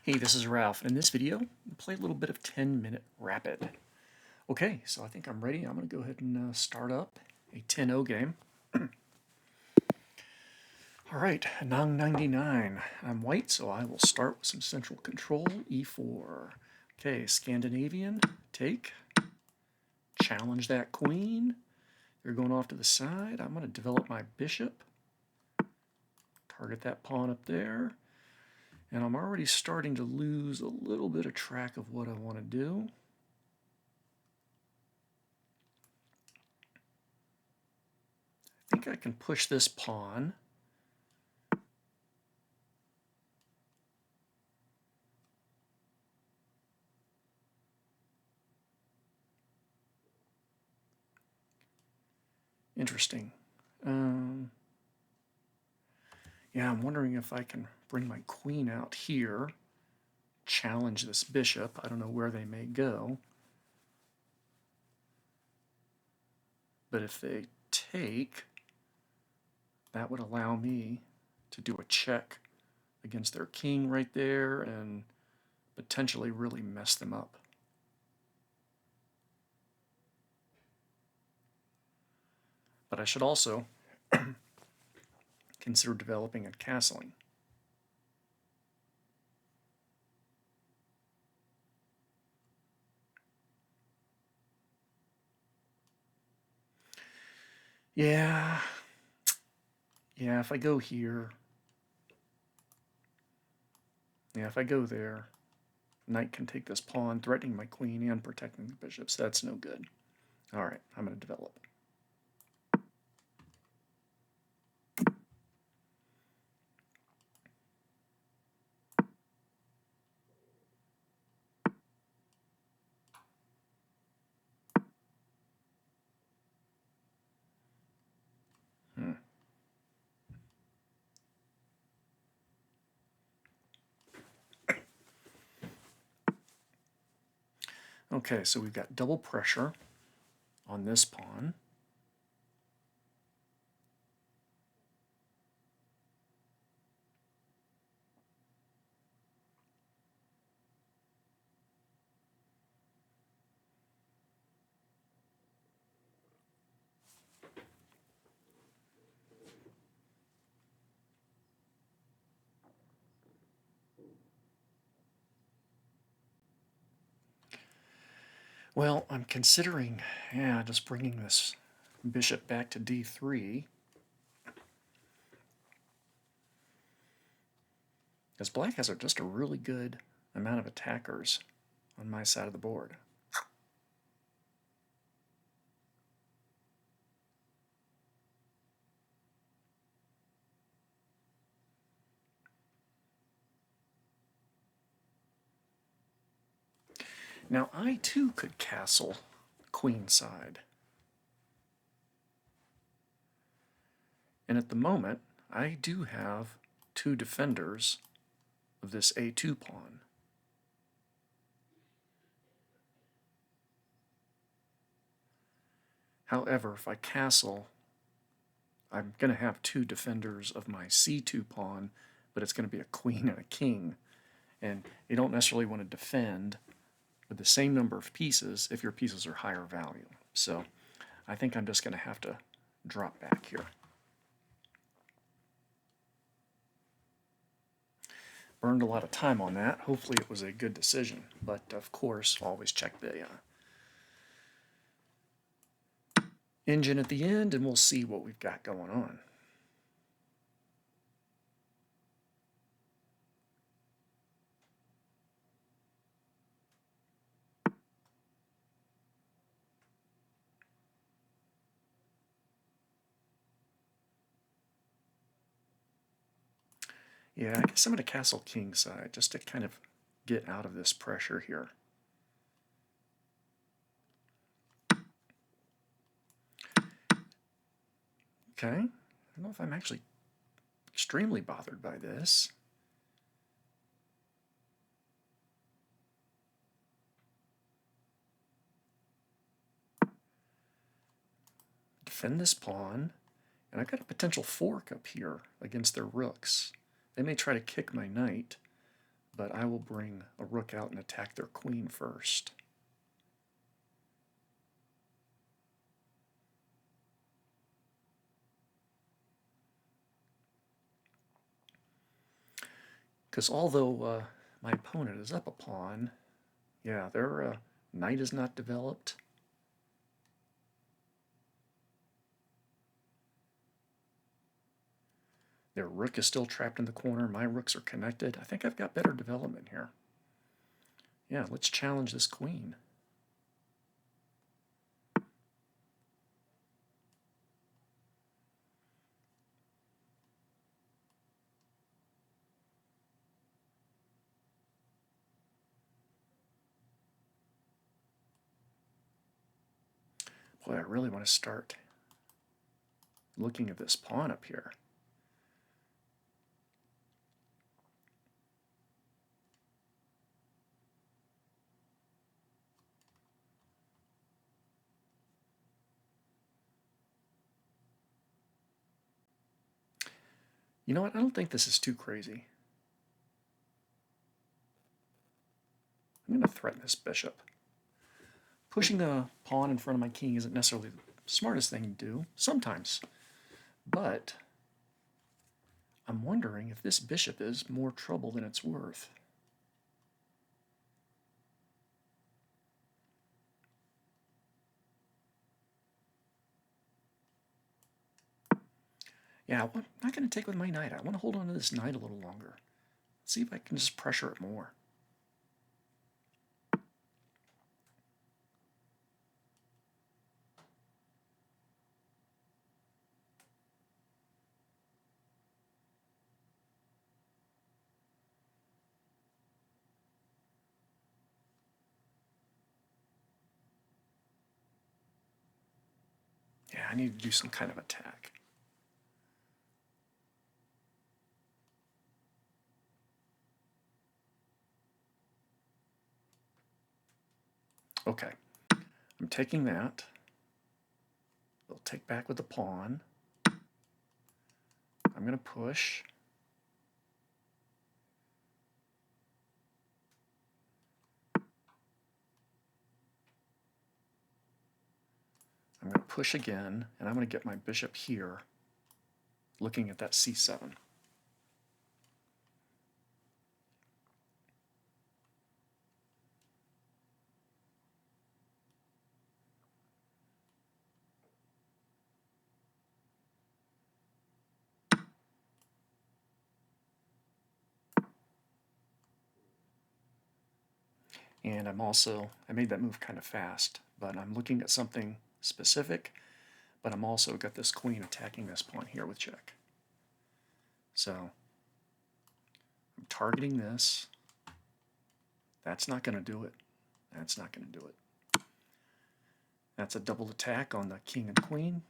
Hey, this is Ralph, and in this video, we'll play a little bit of 10-minute rapid. Okay, so I think I'm ready. I'm going to go ahead and start up a 10-0 game. All right, Nong 99. I'm white, so I will start with some central control, e4. Okay, Scandinavian, take. Challenge that queen. They're going off to the side. I'm going to develop my bishop. Target that pawn up there. And I'm already starting to lose a little bit of track of what I want to do. I think I can push this pawn. Interesting. Yeah, I'm wondering if I can bring my queen out here, challenge this bishop. I don't know where they may go. But if they take, that would allow me to do a check against their king right there and potentially really mess them up. But I should also consider developing a castling. Yeah, if I go here, if I go there, knight can take this pawn, threatening my queen and protecting the bishops. That's no good. All right, I'm going to develop. Okay, so we've got double pressure on this pawn. Well, I'm considering, just bringing this bishop back to d3. Because black has just a really good amount of attackers on my side of the board. Now I too could castle queenside. And at the moment, I do have two defenders of this a2 pawn. However, if I castle, I'm going to have two defenders of my c2 pawn, but it's going to be a queen and a king. And you don't necessarily want to defend with the same number of pieces if your pieces are higher value. So I think I'm just going to have to drop back here. Burned a lot of time on that. Hopefully it was a good decision, but of course always check the engine at the end and we'll see what we've got going on. Yeah, I guess I'm going to castle kingside just to kind of get out of this pressure here. Okay, I don't know if I'm actually extremely bothered by this. Defend this pawn, and I've got a potential fork up here against their rooks. They may try to kick my knight, but I will bring a rook out and attack their queen first. Because although my opponent is up a pawn, yeah, their knight is not developed. Their rook is still trapped in the corner. My rooks are connected. I think I've got better development here. Yeah, let's challenge this queen. Boy, I really want to start looking at this pawn up here. You know what? I don't think this is too crazy. I'm going to threaten this bishop. Pushing a pawn in front of my king isn't necessarily the smartest thing to do, sometimes. But I'm wondering if this bishop is more trouble than it's worth. Yeah, I'm not going to take with my knight. I want to hold on to this knight a little longer. See if I can just pressure it more. Yeah, I need to do some kind of attack. Okay, I'm taking that. They'll take back with the pawn. I'm going to push. I'm going to push again, and I'm going to get my bishop here, looking at that c7. And I made that move kind of fast, but I'm looking at something specific, but I'm also got this queen attacking this pawn here with check. So I'm targeting this. That's not going to do it. That's not going to do it. That's a double attack on the king and queen.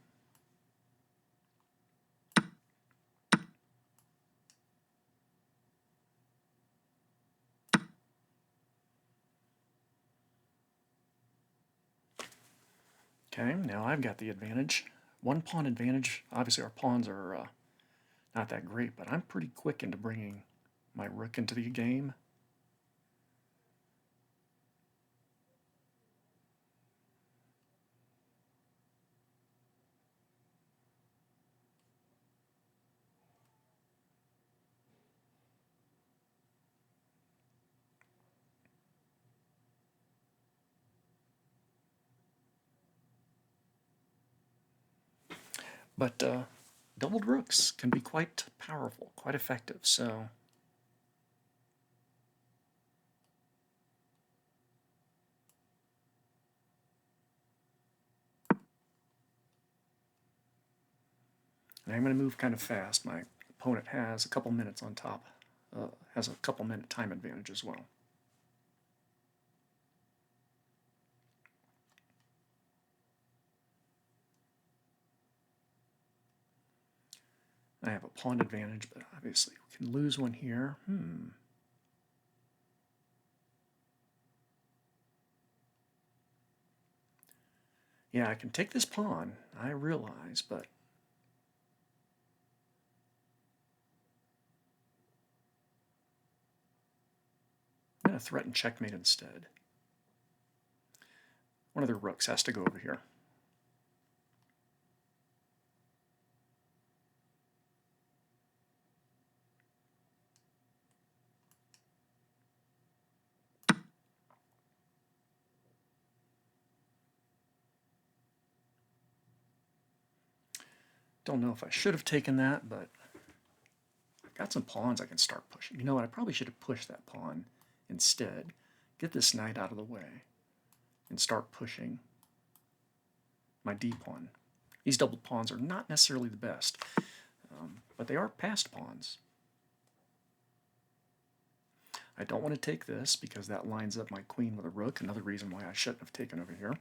Okay, now I've got the advantage. One pawn advantage. Obviously our pawns are not that great, but I'm pretty quick into bringing my rook into the game. But doubled rooks can be quite powerful, quite effective, so and I'm going to move kind of fast. My opponent has a couple minutes on top, has a couple minute time advantage as well. I have a pawn advantage, but obviously we can lose one here. Yeah, I can take this pawn, I realize, but going to threaten checkmate instead. One of their rooks has to go over here. Don't know if I should have taken that, but I've got some pawns I can start pushing. You know what? I probably should have pushed that pawn instead. Get this knight out of the way and start pushing my d pawn. These double pawns are not necessarily the best, but they are passed pawns. I don't want to take this because that lines up my queen with a rook, another reason why I shouldn't have taken over here.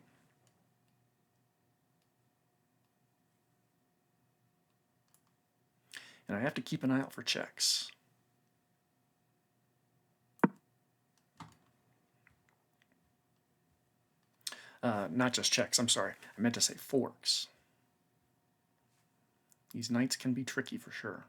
And I have to keep an eye out for checks. Not just checks, I'm sorry. I meant to say forks. These knights can be tricky for sure.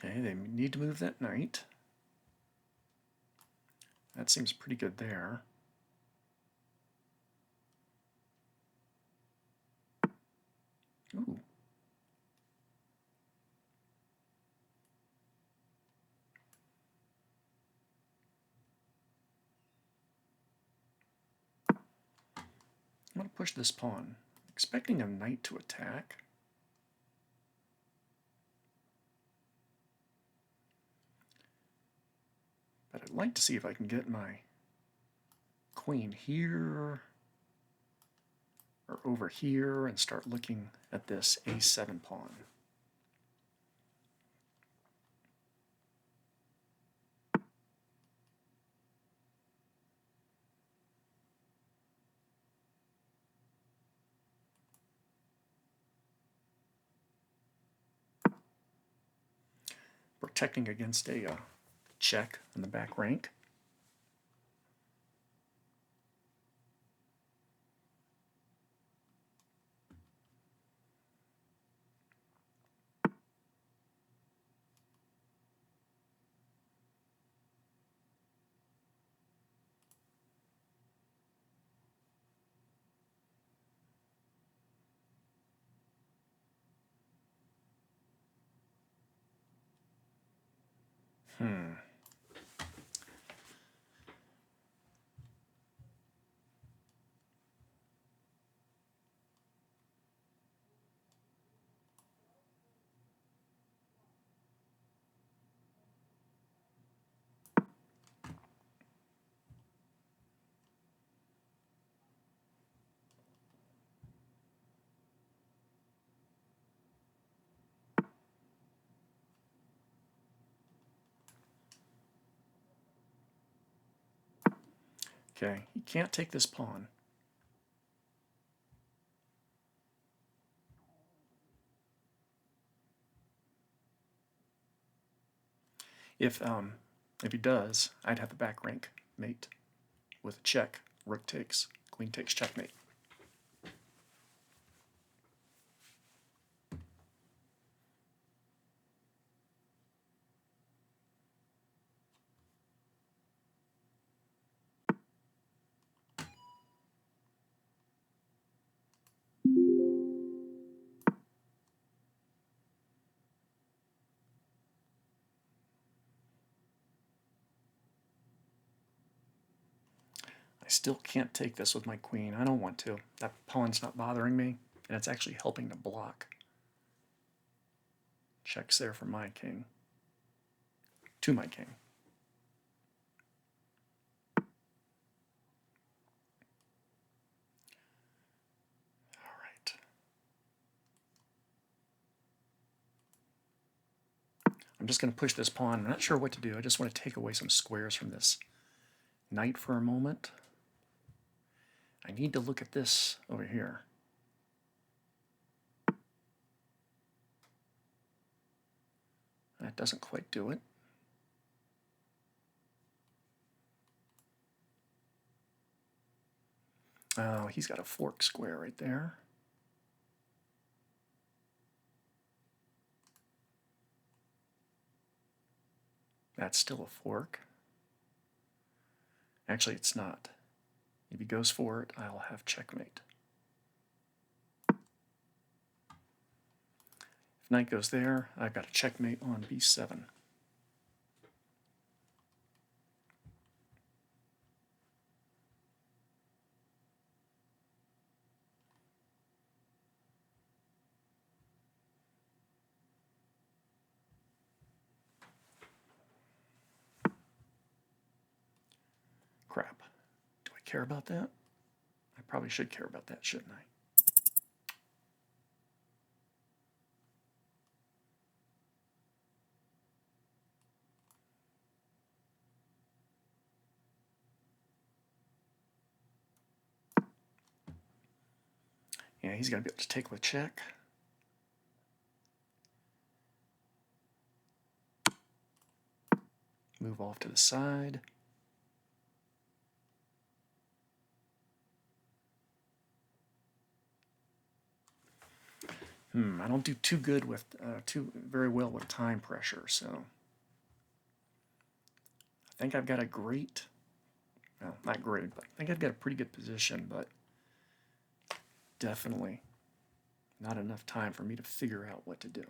Okay, they need to move that knight. That seems pretty good there. Ooh. I'm going to push this pawn, expecting a knight to attack. But I'd like to see if I can get my queen here or over here and start looking at this a7 pawn. Protecting against a check in the back rank. Okay, he can't take this pawn. If he does, I'd have the back rank mate with a check. Rook takes, queen takes checkmate. I still can't take this with my queen. I don't want to. That pawn's not bothering me, and it's actually helping to block. Checks there for my king. To my king. I'm just going to push this pawn. I'm not sure what to do. I just want to take away some squares from this knight for a moment. I need to look at this over here. That doesn't quite do it. Oh, he's got a fork square right there. That's still a fork. Actually, it's not. If he goes for it, I'll have checkmate. If knight goes there, I've got a checkmate on b7. Crap. Do I care about that? I probably should care about that, shouldn't I? Yeah, he's going to be able to take with check. Move off to the side. I don't do too good with very well with time pressure, so I think I've got a great, well, not great, but I think I've got a pretty good position, but definitely not enough time for me to figure out what to do.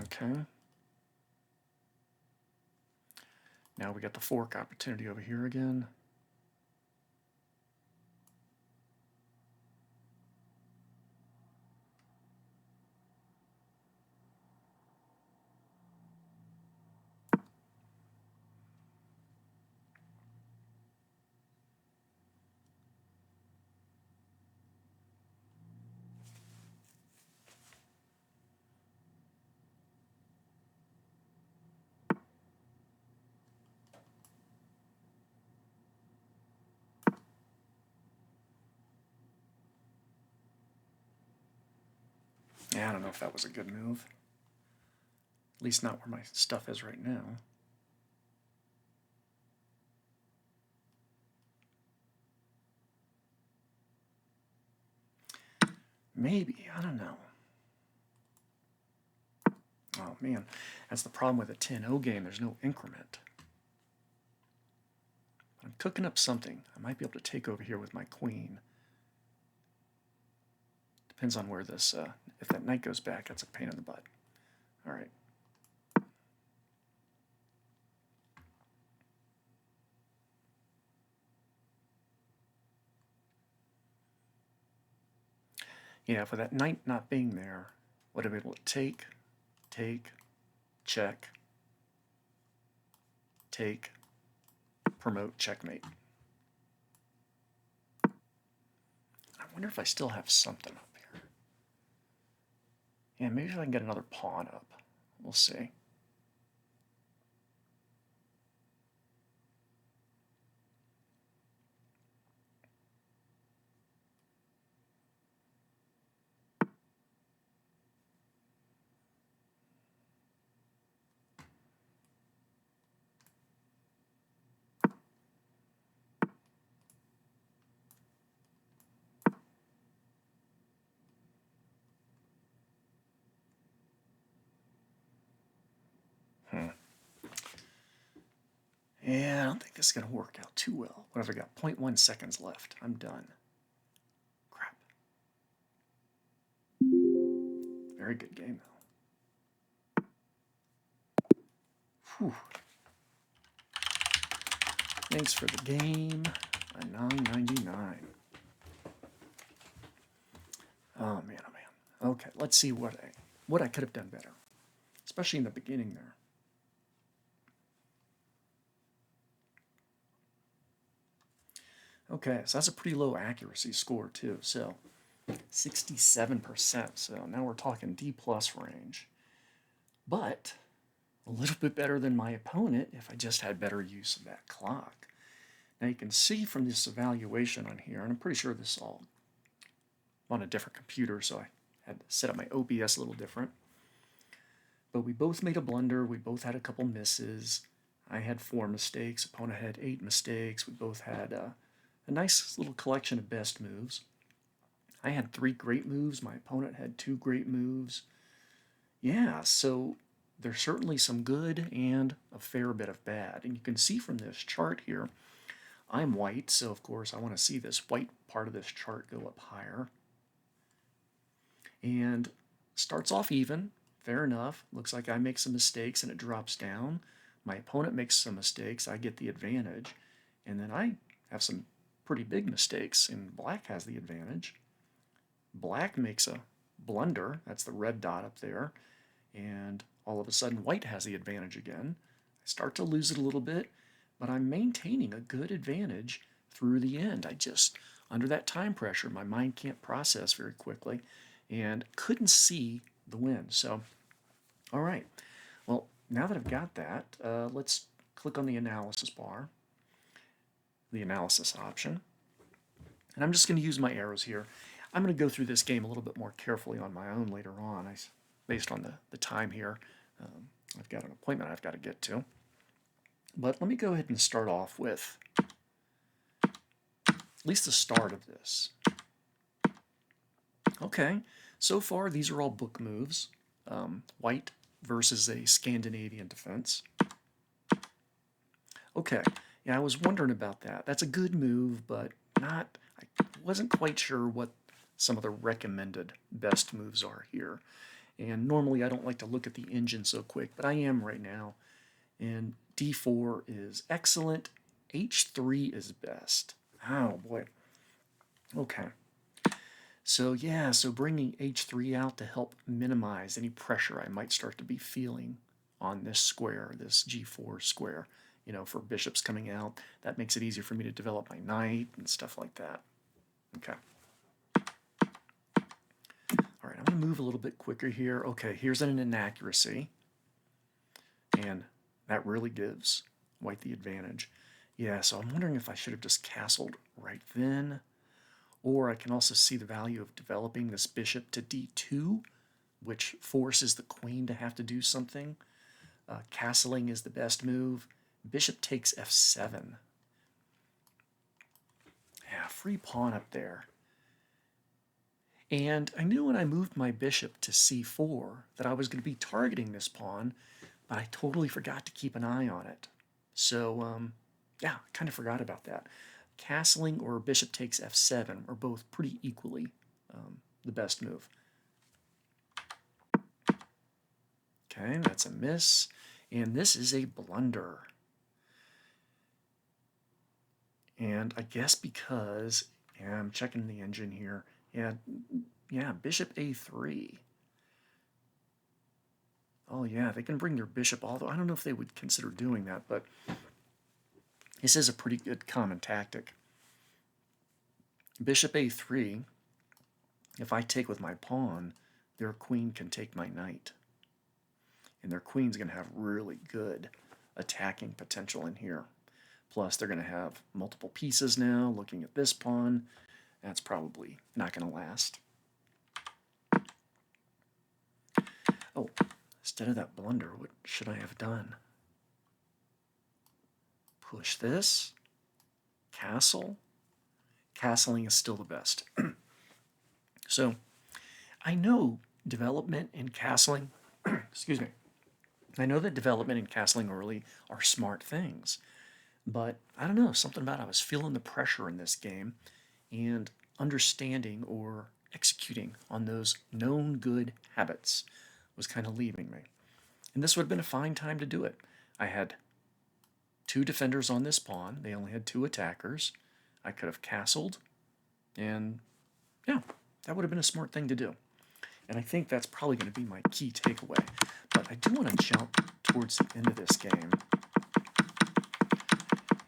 Okay. Now we got the fork opportunity over here again. Yeah, I don't know if that was a good move. At least not where my stuff is right now. Maybe, I don't know. Oh man, that's the problem with a 10-0 game. There's no increment. I'm cooking up something. I might be able to take over here with my queen. Depends on where this, if that knight goes back, that's a pain in the butt. All right. Yeah, for that knight not being there, would I be able to take, check, take, promote, checkmate. I wonder if I still have something up here. Yeah, maybe if I can get another pawn up. We'll see. Yeah, I don't think this is going to work out too well. What have I got? 0.1 seconds left. I'm done. Crap. Very good game, though. Whew. Thanks for the game. A 9.99. Oh man, oh man. Okay, let's see what I could have done better, especially in the beginning there. Okay, so that's a pretty low accuracy score too. So 67%. So now we're talking D plus range. But a little bit better than my opponent if I just had better use of that clock. Now you can see from this evaluation on here, and I'm pretty sure this is all on a different computer, so I had to set up my OBS a little different. But we both made a blunder. We both had a couple misses. I had 4 mistakes. Opponent had 8 mistakes. We both had a nice little collection of best moves. I had 3 great moves. My opponent had 2 great moves. Yeah, so there's certainly some good and a fair bit of bad. And you can see from this chart here, I'm white, so of course I want to see this white part of this chart go up higher. And starts off even, fair enough. Looks like I make some mistakes and it drops down. My opponent makes some mistakes, I get the advantage. And then I have some pretty big mistakes, and black has the advantage. Black makes a blunder, that's the red dot up there, and all of a sudden white has the advantage again. I start to lose it a little bit, but I'm maintaining a good advantage through the end. I just, under that time pressure, my mind can't process very quickly, and couldn't see the win. So, all right. Well, now that I've got that, let's click on the analysis bar, the analysis option. And I'm just going to use my arrows here. I'm going to go through this game a little bit more carefully on my own later on, based on the time here. I've got an appointment I've got to get to. But let me go ahead and start off with at least the start of this. Okay, so far these are all book moves. White versus a Scandinavian Defense. Okay, yeah, I was wondering about that. That's a good move, but I wasn't quite sure what some of the recommended best moves are here. And normally I don't like to look at the engine so quick, but I am right now. And D4 is excellent. H3 is best. Oh boy. Okay. So yeah, so bringing H3 out to help minimize any pressure I might start to be feeling on this square, this G4 square, you know, for bishops coming out. That makes it easier for me to develop my knight and stuff like that. Okay. All right, I'm going to move a little bit quicker here. Okay, here's an inaccuracy. And that really gives white the advantage. Yeah, so I'm wondering if I should have just castled right then. Or I can also see the value of developing this bishop to D2, which forces the queen to have to do something. Castling is the best move. Bishop takes F7. Yeah, free pawn up there. And I knew when I moved my bishop to C4 that I was going to be targeting this pawn, but I totally forgot to keep an eye on it. So, yeah, I kind of forgot about that. Castling or bishop takes F7 are both pretty equally the best move. Okay, that's a miss. And this is a blunder. And I guess because, yeah, I'm checking the engine here. Yeah, bishop A3. Oh yeah, they can bring their bishop, although I don't know if they would consider doing that, but this is a pretty good common tactic. Bishop A3, if I take with my pawn, their queen can take my knight. And their queen's going to have really good attacking potential in here. Plus, they're going to have multiple pieces now. Looking at this pawn, that's probably not going to last. Oh, instead of that blunder, what should I have done? Push this. Castle. Castling is still the best. So, I know development and castling, excuse me, I know that development and castling early are smart things, but I don't know, something about it. I was feeling the pressure in this game, and understanding or executing on those known good habits was kind of leaving me. And this would have been a fine time to do it. I had 2 defenders on this pawn. They only had 2 attackers. I could have castled, and yeah, that would have been a smart thing to do. And I think that's probably going to be my key takeaway. But I do want to jump towards the end of this game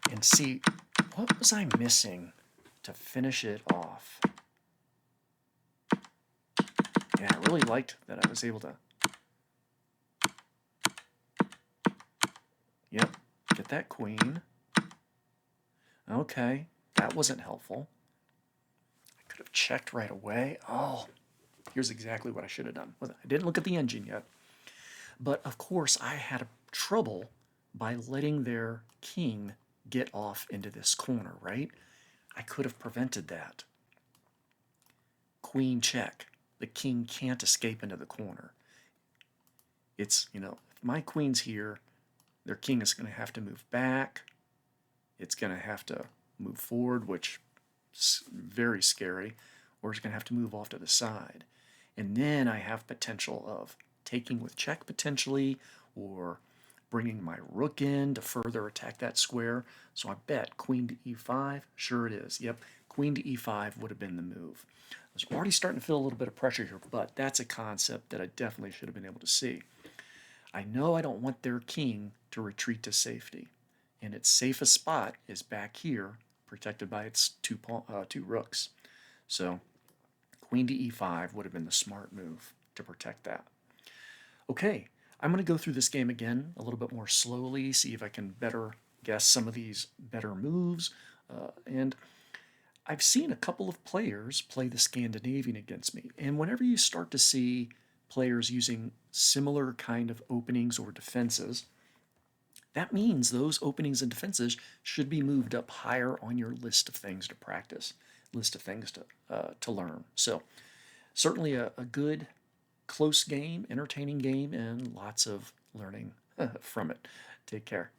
and see, what was I missing to finish it off. And I really liked that I was able to, yep, get that queen. Okay, that wasn't helpful. I could have checked right away. Oh, here's exactly what I should have done. I didn't look at the engine yet. But of course, I had trouble by letting their king get off into this corner, right? I could have prevented that. Queen check. The king can't escape into the corner. It's, you know, if my queen's here, their king is going to have to move back. It's going to have to move forward, which is very scary, or it's going to have to move off to the side. And then I have potential of taking with check potentially, or bringing my rook in to further attack that square. So I bet queen to e5. Sure it is. Yep, queen to e5 would have been the move. I was already starting to feel a little bit of pressure here, but that's a concept that I definitely should have been able to see. I know I don't want their king to retreat to safety, and its safest spot is back here, protected by its two rooks. So queen to e5 would have been the smart move to protect that. Okay, I'm going to go through this game again a little bit more slowly, see if I can better guess some of these better moves. And I've seen a couple of players play the Scandinavian against me, and whenever you start to see players using similar kind of openings or defenses, that means those openings and defenses should be moved up higher on your list of things to practice, list of things to learn. So certainly a good, close game, entertaining game, and lots of learning from it. Take care.